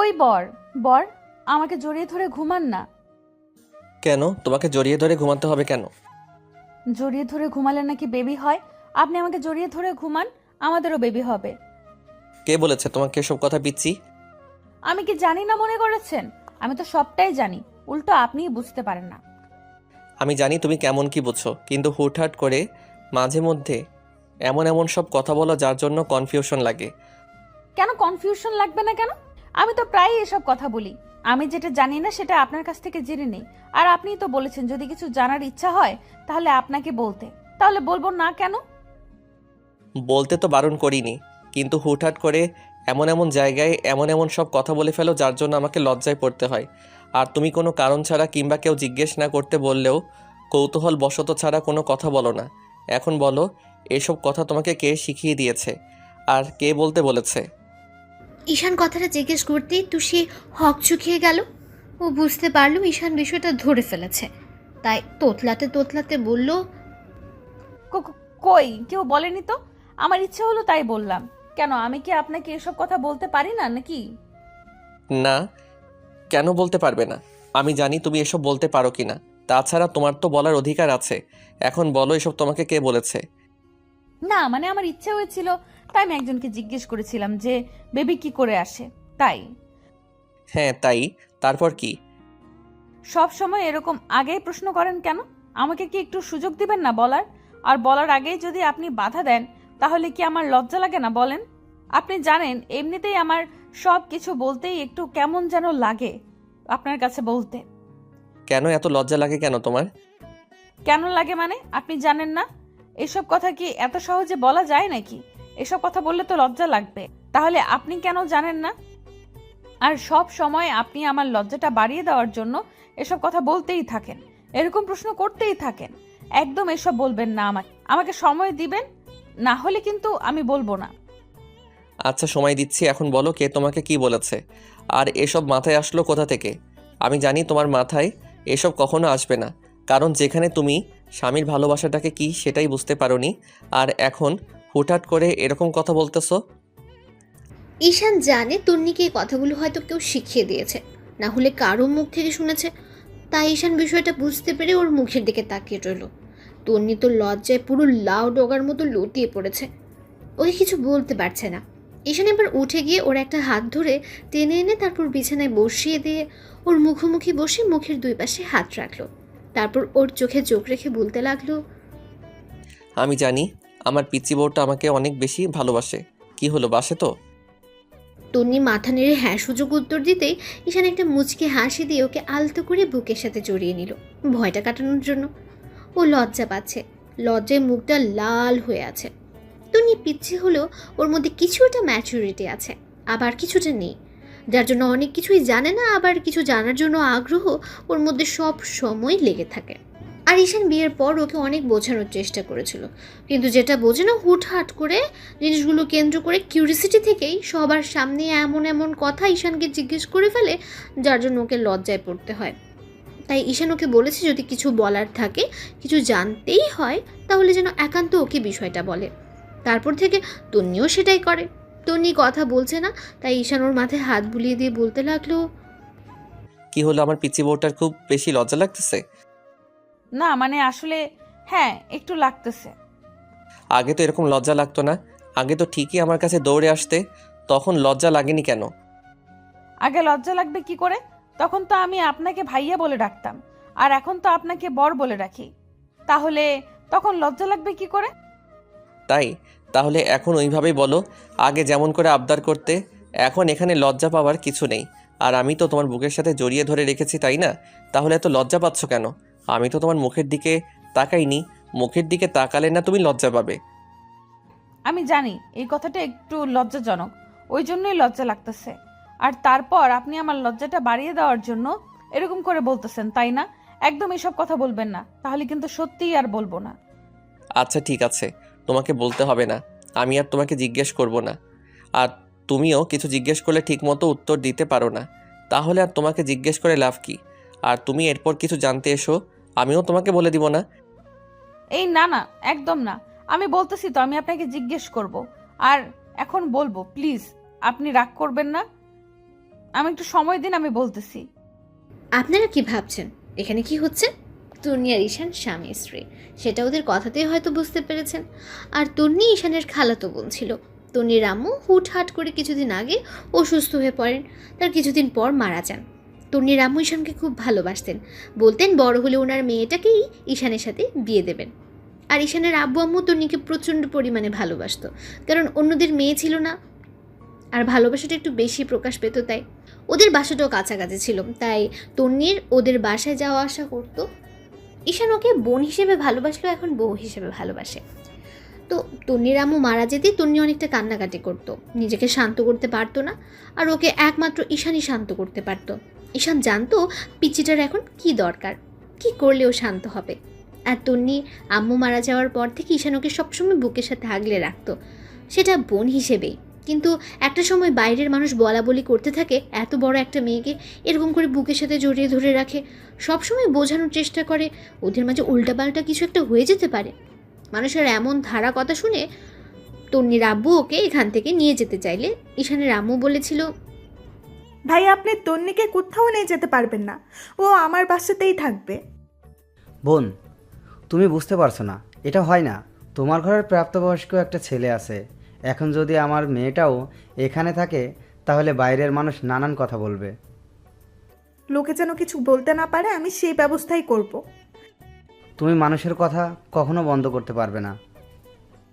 ওই বর বর আমাকে জড়িয়ে ধরে ঘুমান না। কেন তোমাকে জড়িয়ে ধরে ঘুমাতে হবে কেন? জড়িয়ে ধরে ঘুমালে নাকি বেবি হয়। আপনি আমাকে জড়িয়ে ধরে ঘুমান, আমাদেরও বেবি হবে। কে বলেছে তোমাকে এসব কথা পিচ্ছি? আমি কি জানি না মনে করেছেন? আমি তো সবটাই জানি, উল্টো আপনিই বুঝতে পারেন না। আমি জানি তুমি কেমন কি বুঝছো, কিন্তু হুটহাট করে মাঝে মধ্যে এমন এমন সব কথা বলো যার জন্য কনফিউশন লাগে। কেন কনফিউশন লাগবে না কেন? আমি তো প্রায়ই এসব কথা বলি। আমি যেটা জানি না সেটা আপনার কাছ থেকে জেনে নেই। আর আপনিই তো বলেছেন যদি কিছু জানার ইচ্ছা হয় তাহলে আপনাকে বলতে, তাহলে বলবো না কেন? বলতে তো বারণ করিনি, কিন্তু হুটহাট করে এমন এমন জায়গায় এমন এমন সব কথা বলে ফেলো যার জন্য আমাকে লজ্জায় পড়তে হয়। আর তুমি কোনো কারণ ছাড়া কিংবা কেউ জিজ্ঞেস না করতে বললেও কৌতূহল বশত ছাড়া কোনো কথা বলো না। এখন বলো, এসব কথা তোমাকে কে শিখিয়ে দিয়েছে আর কে বলতে বলেছে? ঈশান কথাটা জিজ্ঞেস করতেই তুষি হকচকিয়ে গেল। ও বুঝতে পারলো ঈশান বিষয়টা ধরে ফেলেছে, তাই তোতলাতে তোতলাতে বলল, কই কেউ বলেনি তো। আমার ইচ্ছে হলো তাই বললাম। কেন আমি কি আপনাকে এসব কথা বলতে পারি না নাকি? না, কেন বলতে পারবে না? আমি জানি তুমি এসব বলতে পারো কি না। তাছাড়া তোমার তো বলার অধিকার আছে। এখন বলো, এসব তোমাকে কে বলেছে? না মানে আমার ইচ্ছে হয়েছিল, তাই আমি একজনকে জিজ্ঞেস করেছিলাম যে বেবি কি করে আসে, তাই। হ্যাঁ তাই, তারপর কি? সব সময় এরকম আগেই প্রশ্ন করেন কেন? আমাকে কি একটু সুযোগ দিবেন না বলার? আর বলার আগেই যদি আপনি বাধা দেন তাহলে কি আমার লজ্জা লাগে না বলেন? আপনি জানেন এমনিতেই আমার সব কিছু বলতেই একটু কেমন যেন লাগে আপনার কাছে বলতে। কেন এত লজ্জা লাগে কেন তোমার? কেন লাগে মানে আপনি জানেন না? এসব কথা কি এত সহজে বলা যায় নাকি? এসব কথা বললে তো লজ্জা লাগবে। তাহলে আপনি কেন জানেন না? আর সব সময় আপনি আমার লজ্জাটা বাড়িয়ে দেওয়ার জন্য এসব কথা বলতেই থাকেন, এরকম প্রশ্ন করতেই থাকেন। একদম এসব বলবেন না। আমাকে আমাকে সময় দিবেন, না হলে কিন্তু আমি বলবো না। আচ্ছা সময় দিচ্ছি, এখন বলো কে তোমাকে কি বলেছে? আর এসব মাথায় আসলো কোথা থেকে? আমি জানি তোমার মাথায় এসব কখনো আসবে না, কারণ যেখানে তুমি স্বামীর ভালোবাসাটাকে কি সেটাই বুঝতে পারোনি, আর এখন হুটহাট করে এরকম কথা বলতেছো। ঈশান জানে তন্নিকে এই কথাগুলো হয়তো কেউ শিখিয়ে দিয়েছে, না হলে কারো মুখ থেকে শুনেছে। তাই ঈশান বিষয়টা বুঝতে পেরে ওর মুখের দিকে তাকিয়ে রইল। তন্নি তো লজ্জায় পুরো লাউ ডগার মতো লতিয়ে পড়েছে, ওকে কিছু বলতে পারছে না। ঈশান এবার উঠে গিয়ে ওর একটা হাত ধরে টেনে এনে তারপর বিছানায় বসিয়ে দিয়ে ওর মুখোমুখি বসে মুখের দুই পাশে হাত রাখলো। তারপর ওর চোখে চোখ রেখে বলতে লাগলো, আমি জানি আমার পিচ্চি বউটা আমাকে অনেক বেশি ভালোবাসে। কি হলো, বাসে তো? তন্নি মাথা নেড়ে হ্যাঁ সুযোগ উত্তর দিতেই ঈশান একটা মুচকি হাসি দিয়ে ওকে আলতো করে বুকের সাথে জড়িয়ে নিল ভয়টা কাটানোর জন্য। ও লজ্জা পাচ্ছে, লজ্জায় মুখটা লাল হয়ে আছে। তন্নি পিচ্ছি হলেও ওর মধ্যে কিছুটা ম্যাচুরিটি আছে, আবার কিছুটা নেই, যার জন্য অনেক কিছুই জানে না, আবার কিছু জানার জন্য আগ্রহ ওর মধ্যে সব সময় লেগে থাকে। আর ঈশান বিয়ের পর ওকে অনেক বোঝানোর চেষ্টা করেছিল, কিন্তু যেটা বোঝে না হুটহাট করে জিনিসগুলো কেন্দ্র করে কিউরিসিটি থেকেই সবার সামনে এমন এমন কথা ঈশানকে জিজ্ঞেস করে ফেলে, যার জন্য ওকে লজ্জায় পড়তে হয়। তাই ঈশান ওকে বলেছে যদি কিছু বলার থাকে, কিছু জানতেই হয়, তাহলে যেন একান্ত ওকে বিষয়টা বলে। তারপর থেকে তন্নিও সেটাই করে। তন্নি কথা বলছে না, তাই ঈশান ওর মাথায় হাত বুলিয়ে দিয়ে বলতে লাগলো, কি হলো, আমার পিচ্চি বউটার খুব বেশি লজ্জা লাগতেছে? না মানে আসলে হ্যাঁ একটু লাগতেছে। আগে তো এরকম লজ্জা লাগতো না। আগে তো ঠিকই আমার কাছে দৌড়ে আসতে, তখন লজ্জা লাগেনি কেন? আগে লজ্জা লাগবে কি করে? তখন তো আমি আপনাকে ভাইয়া বলে ডাকতাম, আর এখন তো আপনাকে বর বলে রাখি। তাহলে তখন লজ্জা লাগবে কি করে? তাই? তাহলে এখন ওইভাবেই বলো, আগে যেমন করে আবদার করতে। এখন এখানে লজ্জা পাওয়ার কিছু নেই। আর আমি তো তোমার বুকের সাথে জড়িয়ে ধরে রেখেছি, তাই না? তাহলে এত লজ্জা পাচ্ছ কেন? আমি তো তোমার মুখের দিকে তাকাইনি। মুখের দিকে তাকালে না তুমি লজ্জা পাবে। আমি জানি এই কথাটা একটু লজ্জাজনক, ওই জন্যই লজ্জা লাগতেছে। আর তারপর আপনি আমার লজ্জাটা বাড়িয়ে দেওয়ার জন্য এরকম করে বলতেছেন, তাই না? একদম এসব কথা বলবেন না, তাহলে কিন্তু সত্যিই আর বলবো না। আচ্ছা ঠিক আছে, তোমাকে বলতে হবে না। আমি আর তোমাকে জিজ্ঞেস করব না। আর তুমিও কিছু জিজ্ঞেস করলে ঠিকমতো উত্তর দিতে পারো না, তাহলে আর তোমাকে জিজ্ঞেস করে লাভ কি? আর তুমি এরপর কিছু জানতে এসো, আমিও তোমাকে বলে দিব না। এই না না, একদম না। আমি বলতেছি তো আমি আপনাকে জিজ্ঞেস করব, আর এখন বলবো, প্লিজ আপনি রাগ করবেন না। আমি একটু সময় দিন, আমি বলতেছি। আপনারা কি ভাবছেন এখানে কি হচ্ছে? তন্নি আর ঈশান স্বামী স্ত্রী, সেটা ওদের কথাতেই হয়তো বুঝতে পেরেছেন। আর তন্নি ঈশানের খালাতো বোন ছিল। তন্নির আম্মু হুটহাট করে কিছুদিন আগে অসুস্থ হয়ে পড়েন, তার কিছুদিন পর মারা যান। তন্নির আম্মু ঈশানকে খুব ভালোবাসতেন, বলতেন বড় হলে ওনার মেয়েটাকেই ঈশানের সাথে বিয়ে দেবেন। আর ঈশানের আব্বু আম্মু তন্নিকে প্রচণ্ড পরিমাণে ভালোবাসতো, কারণ অন্যদের মেয়ে ছিল না, আর ভালোবাসাটা একটু বেশি প্রকাশ পেত। তাই ওদের বাসাটাও কাছাকাছি ছিল, তাই তন্নির ওদের বাসায় যাওয়া আসা করতো। ঈশান ওকে বোন হিসেবে ভালোবাসলো, এখন বউ হিসেবে ভালোবাসে। তো তন্নির আম্মু মারা যেতেই তন্নি অনেকটা কান্নাকাটি করতো, নিজেকে শান্ত করতে পারতো না। আর ওকে একমাত্র ঈশানই শান্ত করতে পারতো। ঈশান জানতো পিচ্চিটার এখন কি দরকার, কি করলে ও শান্ত হবে। আর তন্নি আম্মু মারা যাওয়ার পর থেকে ঈশান ওকে সবসময় বুকের সাথে আগলে রাখতো, সেটা বোন হিসেবেই। কিন্তু একটা সময় বাইরের মানুষ বলা বলি করতে থাকে, এত বড় একটা মেয়েকে এরকম করে বুকের সাথে জড়িয়ে ধরে রাখে, সবসময় বোঝানোর চেষ্টা করে ওদের মাঝে উল্টাপাল্টা কিছু একটা হয়ে যেতে পারে। মানুষের এমন ধারা কথা শুনে তন্নির আব্বু ওকে এখান থেকে নিয়ে যেতে চাইলে ঈশানের আম্মু বলেছিল, ভাই আপনি তন্নিকে কোথাও নিয়ে যেতে পারবেন না, ও আমার বাসাতেই থাকবে। বোন, তুমি বুঝতে পারছো না, এটা হয় না। তোমার ঘরের প্রাপ্তবয়স্ক একটা ছেলে আছে, এখন যদি আমার মেয়েটাও এখানে থাকে তাহলে বাইরের মানুষ নানান কথা বলবে। লোকে যেন কিছু বলতে না পারে, আমি সেই ব্যবস্থাই করব। তুমি মানুষের কথা কখনো বন্ধ করতে পারবে না।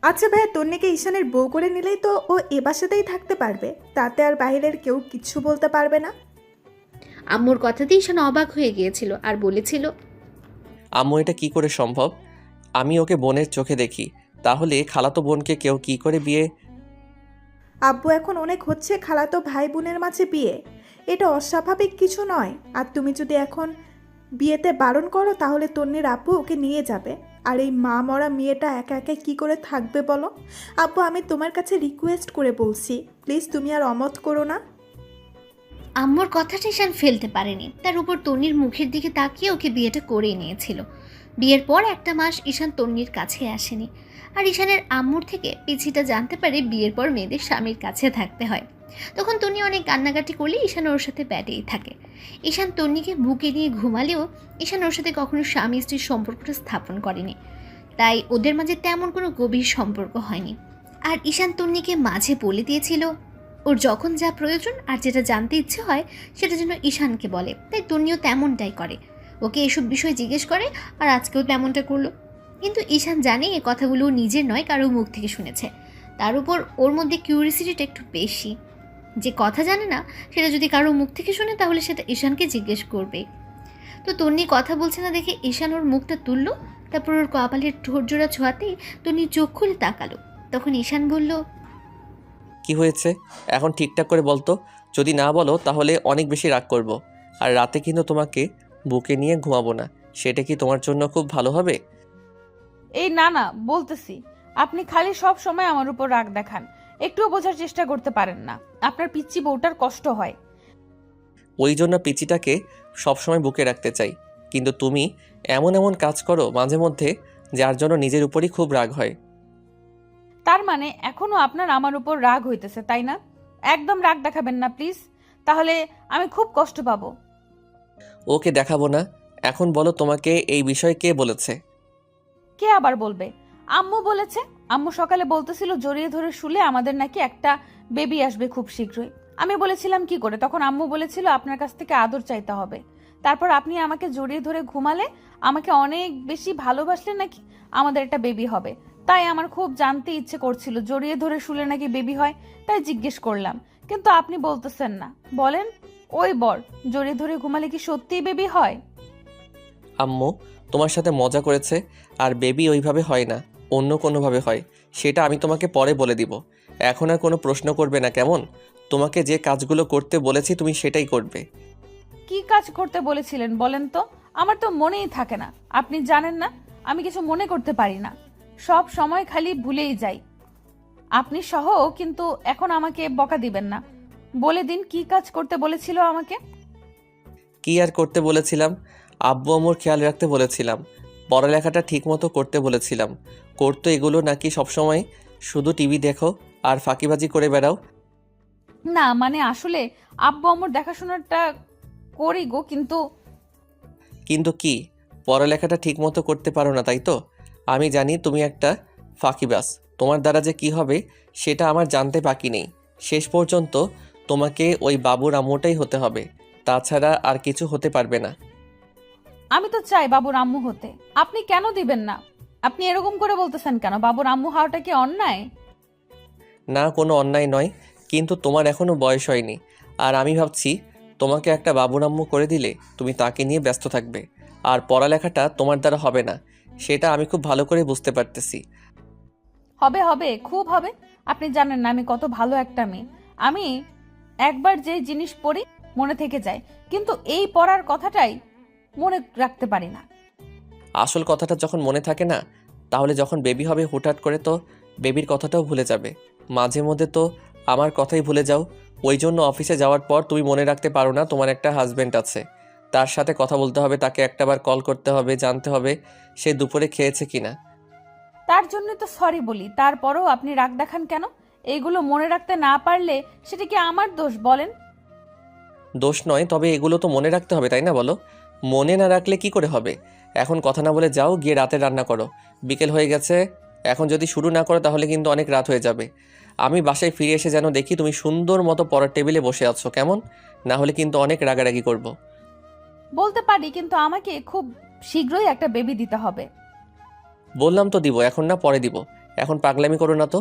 আচ্ছা ভাইয়া, তন্নিকে ঈশানের বউ করে নিলেই তো ও এ বাসাতেই থাকতে পারবে, তাতে আর বাইরের কেউ কিচ্ছু বলতে পারবে না। আম্মুর কথাতে ঈশান অবাক হয়ে গিয়েছিল আর বলেছিল, আম্মু এটা কি করে সম্ভব? আমি ওকে বোনের চোখে দেখি, তাহলে খালাতো বোনকে কেউ কি করে বিয়ে? আব্বু এখন অনেক হচ্ছে খালাতো ভাই বোনের মাঝে বিয়ে, এটা অস্বাভাবিক কিছু নয়। আর তুমি যদি এখন বিয়েতে বারণ করো তাহলে তন্নির আব্বু ওকে নিয়ে যাবে, আর এই মা মরা মেয়েটা একা একা কি করে থাকবে বলো? আব্বু আমি তোমার কাছে রিকোয়েস্ট করে বলছি, প্লিজ তুমি আর অমত করো না। আম্মুর কথাটা ঈশান ফেলতে পারেনি, তার উপর তন্নির মুখের দিকে তাকিয়ে ওকে বিয়েটা করেই নিয়েছিল। বিয়ের পর একটা মাস ঈশান তন্নির কাছে আসেনি। আর ঈশানের আম্মুর থেকে পিছিটা জানতে পারে বিয়ের পর মেয়েদের স্বামীর কাছে থাকতে হয়। তখন তন্নি অনেক কান্নাকাটি করলে ঈশান ওর সাথে ব্যাটেই থাকে। ঈশান তন্নিকে বুকে নিয়ে ঘুমালেও ঈশান ওর সাথে কখনো স্বামী স্ত্রীর সম্পর্কটা স্থাপন করেনি, তাই ওদের মাঝে তেমন কোনো গভীর সম্পর্ক হয়নি। আর ঈশান তন্নিকে মাঝে বলে দিয়েছিল ওর যখন যা প্রয়োজন আর যেটা জানতে ইচ্ছে হয় সেটা যেন ঈশানকে বলে, তাই তন্নিও তেমনটাই করে, ওকে এসব বিষয় জিজ্ঞেস করে। আর আজকেও তেমনটা করলো। কিন্তু ঈশান জানে এ কথাগুলো নিজের নয়, কারো মুখ থেকে শুনেছে। তার উপর ওর মধ্যে কিউরিসিটিটা একটু বেশি, যে কথা জানে না সেটা যদি কারো মুখ থেকে শুনে তাহলে সেটা ঈশানকে জিজ্ঞেস করবে। তো তন্নি কথা বলছে না দেখে ঈশান ওর মুখটা তুললো, তারপর ওর কপালের ঠোঁটজোড়া ছোঁয়াতেই তন্নি চোখ খুলে তাকালো। তখন ঈশান বলল, কি হয়েছে এখন ঠিকঠাক করে বলতো, যদি না বলো তাহলে অনেক বেশি রাগ করব। আর রাতে কিন্তু তোমাকে বুকে নিয়ে ঘুমাবো না, সেটা কি তোমার জন্য খুব ভালো হবে? এই না না বলতেছি, আপনি খালি সব সময় আমার উপর রাগ দেখান, একটুও বোঝার চেষ্টা করতে পারেন না। আপনার পিচ্চি বউটার কষ্ট হয়। ওই জন্য পিচিটাকে সবসময় বুকে রাখতে চাই, কিন্তু তুমি এমন এমন কাজ করো মাঝে মধ্যে যার জন্য নিজের উপরই খুব রাগ হয়। তার মানে এখনো আপনার আমার উপর রাগ হইতেছে, তাই না? একদম রাগ দেখাবেন না প্লিজ, তাহলে আমি খুব কষ্ট পাবো। ওকে দেখাবো না। এখন বলো, তোমাকে এই বিষয়ে কে বলেছে? কে আবার বলবে? আম্মু বলেছে। আম্মু সকালে বলতেছিল জড়িয়ে ধরে শুলে আমাদের নাকি একটা বেবি আসবে খুব শীঘ্রই। আমি বলেছিলাম কি করে, তখন আম্মু বলেছিল আপনার কাছ থেকে আদর চাইতে হবে। তারপর আপনি আমাকে জড়িয়ে ধরে ঘুমালে, আমাকে অনেক বেশি ভালোবাসলে নাকি আমাদের একটা বেবি হবে। তাই আমার খুব জানতে ইচ্ছে করছিল জড়িয়ে ধরে শুলে নাকি বেবি হয়, তাই জিজ্ঞেস করলাম। কিন্তু আপনি বলতেছেন না। বলেন, ওই বর জড়িয়ে ধরে ঘুমালে কি সত্যিই বেবি হয়? আম্মু তোমার সাথে মজা করেছে, আর বেবি ওইভাবে হয় না, অন্য কোনোভাবে হয়। সেটা আমি তোমাকে পরে বলে দিব। এখন আর কোনো প্রশ্ন করবে না, কেমন? তোমাকে যে কাজগুলো করতে বলেছি তুমি সেটাই করবে। কি কাজ করতে বলেছিলেন বলেন তো? আমার তো মনেই থাকে না। আপনি জানেন না আমি কিছু মনে করতে পারি না, সব সময় খালি ভুলেই যাই। আপনি সহ। কিন্তু এখন আমাকে বকা দিবেন না, বলে দিন কি কাজ করতে বলেছিল আমাকে। কি আর করতে বলেছিলাম? আব্বু আম্মুর খেয়াল রাখতে বলেছিলাম, পড়ালেখাটা ঠিকমতো করতে বলেছিলাম। করতো এগুলো নাকি সবসময় শুধু টিভি দেখো আর ফাঁকিবাজি করে বেড়াও? না মানে আসলে আব্বু আম্মুর দেখাশোনাটা করি গো, কিন্তু কিন্তু কি, পড়ালেখাটা ঠিক মতো করতে পারো না তাই তো? আমি জানি তুমি একটা ফাঁকিবাজ। তোমার দ্বারা যে কি হবে সেটা আমার জানতে বাকি নেই। শেষ পর্যন্ত তোমাকে ওই বাবুর আম্মুটাই হতে হবে, তাছাড়া আর কিছু হতে পারবে না। আমি তো চাই বাবুর আম্মু হতে। আপনি কেন দিবেন না? আপনি এরকম করে বলতেছেন কেন? বাবুর আম্মু হওয়াটা কি অন্যায়? না, কোনো অন্যায় নয়, কিন্তু তোমার এখনো বয়স হয়নি। আর আমি ভাবছি তোমাকে একটা বাবুর আম্মু করে দিলে তুমি তাকে নিয়ে ব্যস্ত থাকবে, আর পড়ালেখাটা তোমার দ্বারা হবে না, সেটা আমি খুব ভালো করে বুঝতে পারতেছি। হবে হবে, খুব হবে। আপনি জানেন না আমি কত ভালো একটা মেয়ে। আমি একবার যে জিনিস পড়ি মনে থেকে যায়, কিন্তু এই পড়ার কথাটাই মনে রাখতে পারি না। আসল কথাটা যখন মনে থাকে না, তাহলে যখন বেবি হবে হুটহাট করে তো বেবির কথাটাও ভুলে যাবে। মাঝে মধ্যে তো আমার কথাই ভুলে যাও। ওই জন্য অফিসে যাওয়ার পর তুমি মনে রাখতে পারো না তোমার একটা হাজব্যান্ড আছে, তার সাথে কথা বলতে হবে, তাকে একটাবার কল করতে হবে, জানতে হবে সে দুপুরে খেয়েছে কিনা। তার জন্য তো সরি বলি, তারপরও আপনি রাগ দেখান কেন? এইগুলো মনে রাখতে না পারলে সেটা কি আমার দোষ বলেন? দোষ নয়, তবে এগুলো তো মনে রাখতে হবে তাই না বলো? মনে না রাখলে কি করে হবে? এখন কথা না বলে যাও, গিয়ে রাতে রান্না করো। বিকেল হয়ে গেছে, এখন যদি শুরু না করো তাহলে কিন্তু অনেক রাত হয়ে যাবে। আমি বাসায় ফিরে এসে যেন দেখি তুমি সুন্দর মতো পড়ার টেবিলে বসে আছো, কেমন? না হলে কিন্তু অনেক রাগারাগি করব। বলতে পারি, কিন্তু আমাকে খুব শীঘ্রই একটা বেবি দিতে হবে। বললাম তো দিব, এখন না পরে দিব। এখন পাগলামি করো না তো।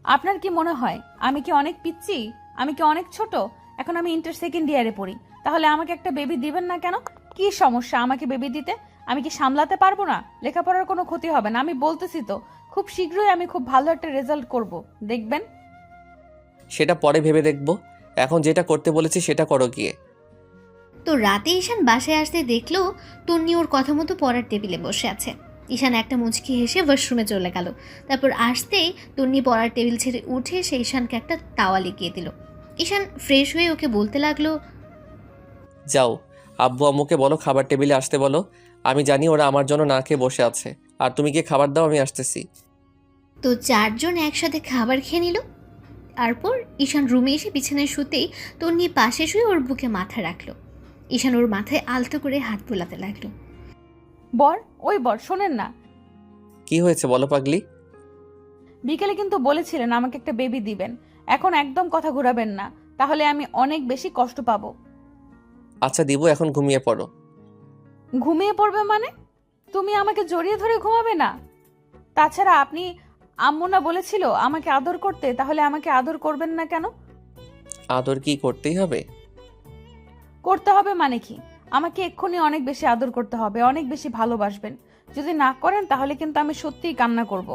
আপনার কি মনে হয় আমি কি অনেক পিচ্ছি? আমি কি অনেক ছোট? এখন আমি ইন্টার সেকেন্ড ইয়ারে পড়ি, তাহলে আমাকে একটা বেবি দিবেন না কেন? কি সমস্যা আমাকে বেবি দিতে? আমি কি সামলাতে পারবো না? লেখাপড়ার কোনো ক্ষতি হবে না, আমি বলতেছি তো। খুব শীঘ্রই আমি খুব ভালো একটা রেজাল্ট করব, দেখবেন। সেটা পরে ভেবে দেখবো, এখন যেটা করতে বলেছি সেটা করো গিয়ে। তো রাতে ঈশান বাসায় আসতে দেখলো তন্নি ওর কথা মতো পড়ার টেবিলে বসে আছে। ঈশান একটা মুচকি হেসে ওয়াশরুমে চলে গেল। তারপর আসতেই তন্নি পড়ার টেবিল ছেড়ে উঠে সে ঈশানকে একটা তাওয়া লিখিয়ে দিল। ঈশান ফ্রেশ হয়ে ওকে বলতে লাগলো, যাও, আব্বু আম্মুকে বলো খাবার টেবিলে আসতে বলো। আমি জানি ওরা আমার জন্য না খেয়ে বসে আছে। আর তুমি গিয়ে খাবার দাও, আমি আসতেছি। তো চারজন একসাথে খাবার খেয়ে নিল। তারপর ঈশান রুমে এসে বিছানায় শুতেই তন্নি পাশে শুয়ে ওর বুকে মাথা রাখলো। ঈশান ওর মাথায় আলতো করে হাত বোলাতে লাগলো। বর, ওই বর শোনেন না, কি হয়েছে বলো পাগলি? বিকেলে কিন্তু বলেছিলেন আমাকে একটা বেবি দিবেন। এখন একদম কথা ঘোরাবেন না, তাহলে আমি অনেক বেশি কষ্ট পাবো। আচ্ছা দিব, এখন ঘুমিয়ে পড়ো। ঘুমিয়ে পড়বে মানে? তুমি আমাকে জড়িয়ে ধরে ঘুমাবে না? তাছাড়া আপনি আম্মু না বলেছিল আমাকে আদর করতে, তাহলে আমাকে আদর করবেন না কেন? আদর কি করতেই হবে? করতে হবে মানে কি? আমাকে এক্ষুনি অনেক বেশি আদর করতে হবে, অনেক বেশি ভালোবাসবেন। যদি না করেন তাহলে কিন্তু আমি সত্যিই কান্না করব।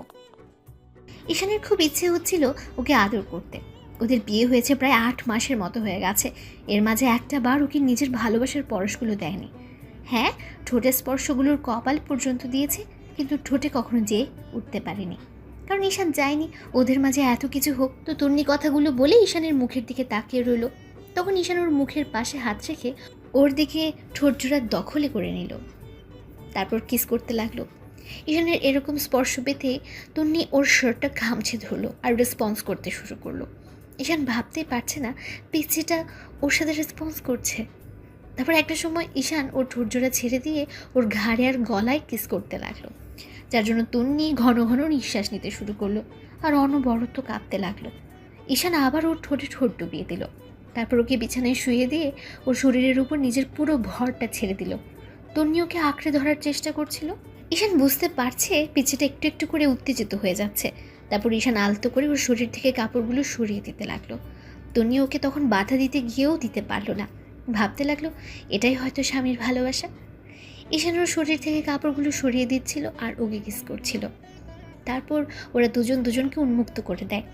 ঈশানের খুব ইচ্ছে হচ্ছিল ওকে আদর করতে। ওদের বিয়ে হয়েছে প্রায় 8 মাসের মতো হয়ে গেছে। এর মাঝে একটা বার ওকে নিজের ভালোবাসার পরশগুলো দেয়নি। হ্যাঁ, ঠোঁটের স্পর্শগুলোর কপাল পর্যন্ত দিয়েছে, কিন্তু ঠোঁটে কখনো যেয়ে উঠতে পারেনি। কারণ ঈশান চায়নি ওদের মাঝে এত কিছু হোক। তো তন্নি কথাগুলো বলে ঈশানের মুখের দিকে তাকিয়ে রইল। তখন ঈশান ওর মুখের পাশে হাত রেখে ওর দিকে ঠোঁট জোড়া দখলে করে নিল। তারপর কিস করতে লাগলো। ঈশানের এরকম স্পর্শ পেতে তন্নি ওর শার্টটা খামছে ধরলো আর রেসপন্স করতে শুরু করলো। ঈশান ভাবতেই পারছে না পিচ্ছিটা ওর সাথে রেসপন্স করছে। তারপর একটা সময় ঈশান ওর ঠোঁটজোড়া ছেড়ে দিয়ে ওর ঘাড়ে আর গলায় কিস করতে লাগলো, যার জন্য তন্নি ঘন ঘন নিঃশ্বাস নিতে শুরু করলো আর অনবরত কাঁপতে লাগলো। ঈশান আবার ওর ঠোঁটে ঠোঁট ডুবিয়ে দিল। তারপর ওকে বিছানায় শুয়ে দিয়ে ওর শরীরের উপর নিজের পুরো ভরটা ছেড়ে দিল। তন্নি ওকে আঁকড়ে ধরার চেষ্টা করছিল। ঈশান বুঝতে পারছে পিছেটা একটু একটু করে উত্তেজিত হয়ে যাচ্ছে। তারপর ঈশান আলতো করে ওর শরীর থেকে কাপড়গুলো সরিয়ে দিতে লাগলো। তন্নি ওকে তখন বাধা দিতে গিয়েও দিতে পারলো না। ভাবতে লাগলো এটাই হয়তো স্বামীর ভালোবাসা। ঈশান ওর শরীর থেকে কাপড়গুলো সরিয়ে দিচ্ছিল আর ওকে কিস করছিল। তারপর ওরা দুজন দুজনকে উন্মুক্ত করে দেয়।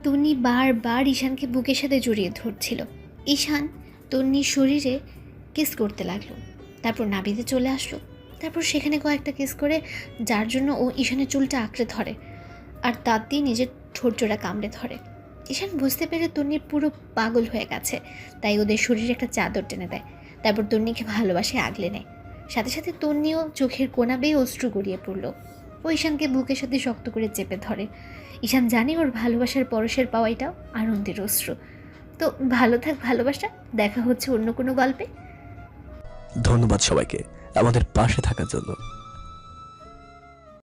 তন্নি বারবার ঈশানকে বুকের সাথে জড়িয়ে ধরছিল। ঈশান তন্নির শরীরে কিস করতে লাগলো। তারপর নাভিতে চলে আসলো। তারপর সেখানে কয়েকটা কিস করে, যার জন্য ও ঈশানের চুলটা আঁকড়ে ধরে আর তার দিয়ে নিজের ঠোঁট জোড়া কামড়ে ধরে। ঈশান বুঝতে পেরে তন্নি পুরো পাগল হয়ে গেছে, তাই ওদের শরীরে একটা চাদর টেনে দেয়। তারপর তন্নিকে ভালোবাসে আগলে নেয়। সাথে সাথে তন্নিও চোখের কোনা বেয়ে অশ্রু গড়িয়ে পড়ল। ও ঈশানকে বুকের সাথে শক্ত করে চেপে ধরে। ঈশান জানে ওর ভালোবাসার পরশের পাওয়াইটাও আনন্দের অশ্রু। তো ভালো থাক ভালোবাসা, দেখা হচ্ছে অন্য কোনো গল্পে। ধন্যবাদ সবাইকে আমাদের পাশে থাকার জন্য।